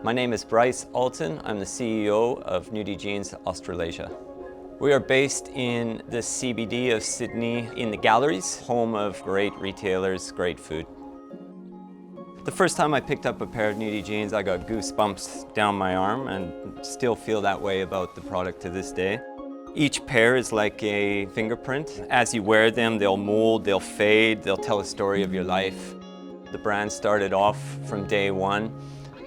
My name is Bryce Alton. I'm the CEO of Nudie Jeans Australasia. We are based in the CBD of Sydney in the galleries, home of great retailers, great food. The first time I picked up a pair of Nudie jeans, I got goosebumps down my arm and still feel that way about the product to this day. Each pair is like a fingerprint. As you wear them, they'll mold, they'll fade, they'll tell a story of your life. The brand started off from day one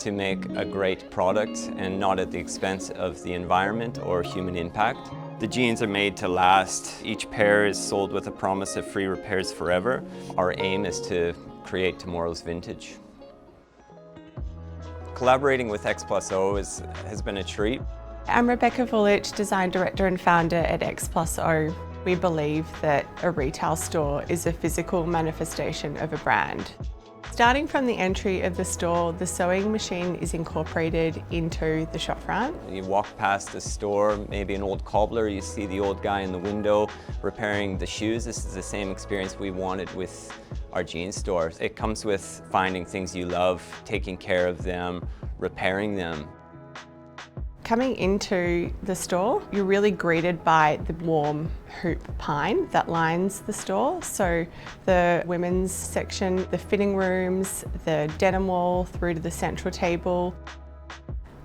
to make a great product and not at the expense of the environment or human impact. The jeans are made to last. Each pair is sold with a promise of free repairs forever. Our aim is to create tomorrow's vintage. Collaborating with X+O has been a treat. I'm Rebecca Vulic, Design Director and Founder at X+O. We believe that a retail store is a physical manifestation of a brand. Starting from the entry of the store, the sewing machine is incorporated into the shopfront. You walk past the store, maybe an old cobbler, you see the old guy in the window repairing the shoes. This is the same experience we wanted with our jeans store. It comes with finding things you love, taking care of them, repairing them. Coming into the store, you're really greeted by the warm hoop pine that lines the store. So the women's section, the fitting rooms, the denim wall through to the central table.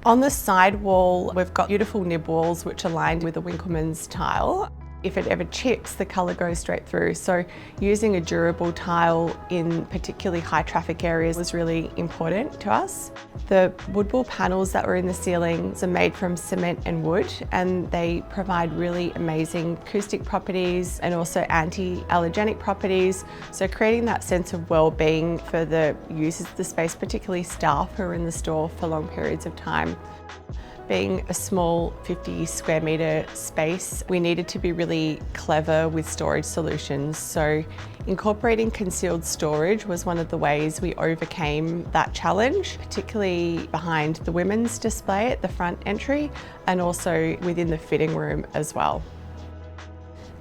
On the side wall, we've got beautiful nib walls which are lined with a Winkleman's tile. If it ever chips, the colour goes straight through. So using a durable tile in particularly high traffic areas was really important to us. The woodwall panels that were in the ceilings are made from cement and wood, and they provide really amazing acoustic properties and also anti-allergenic properties. So creating that sense of well-being for the users of the space, particularly staff who are in the store for long periods of time. Being a small 50 square metre space, we needed to be really clever with storage solutions. So incorporating concealed storage was one of the ways we overcame that challenge, particularly behind the women's display at the front entry and also within the fitting room as well.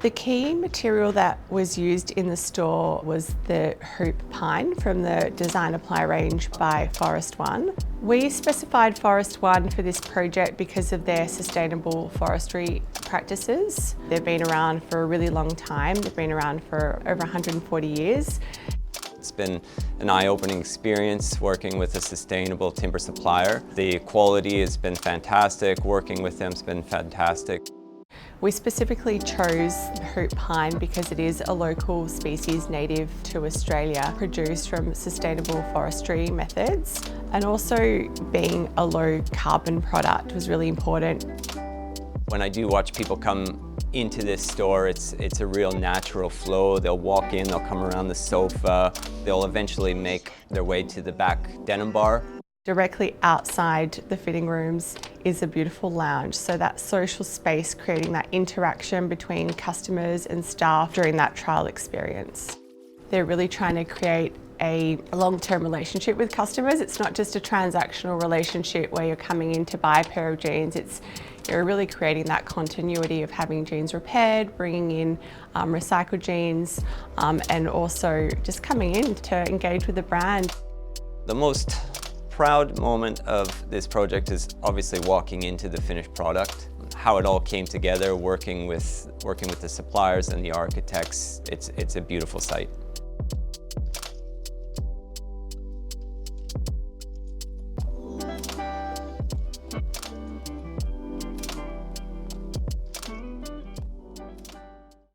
The key material that was used in the store was the hoop pine from the Design Apply range by ForestOne. We specified ForestOne for this project because of their sustainable forestry practices. They've been around for a really long time. They've been around for over 140 years. It's been an eye-opening experience working with a sustainable timber supplier. The quality has been fantastic. Working with them has been fantastic. We specifically chose hoop pine because it is a local species native to Australia, produced from sustainable forestry methods, and also being a low carbon product was really important. When I do watch people come into this store, it's a real natural flow. They'll walk in, they'll come around the sofa, they'll eventually make their way to the back denim bar. Directly outside the fitting rooms is a beautiful lounge, so that social space, creating that interaction between customers and staff during that trial experience. They're really trying to create a long-term relationship with customers. It's not just a transactional relationship where you're coming in to buy a pair of jeans. You're really creating that continuity of having jeans repaired, bringing in recycled jeans, and also just coming in to engage with the brand. The most proud moment of this project is obviously walking into the finished product. How it all came together, working with the suppliers and the architects, it's a beautiful sight.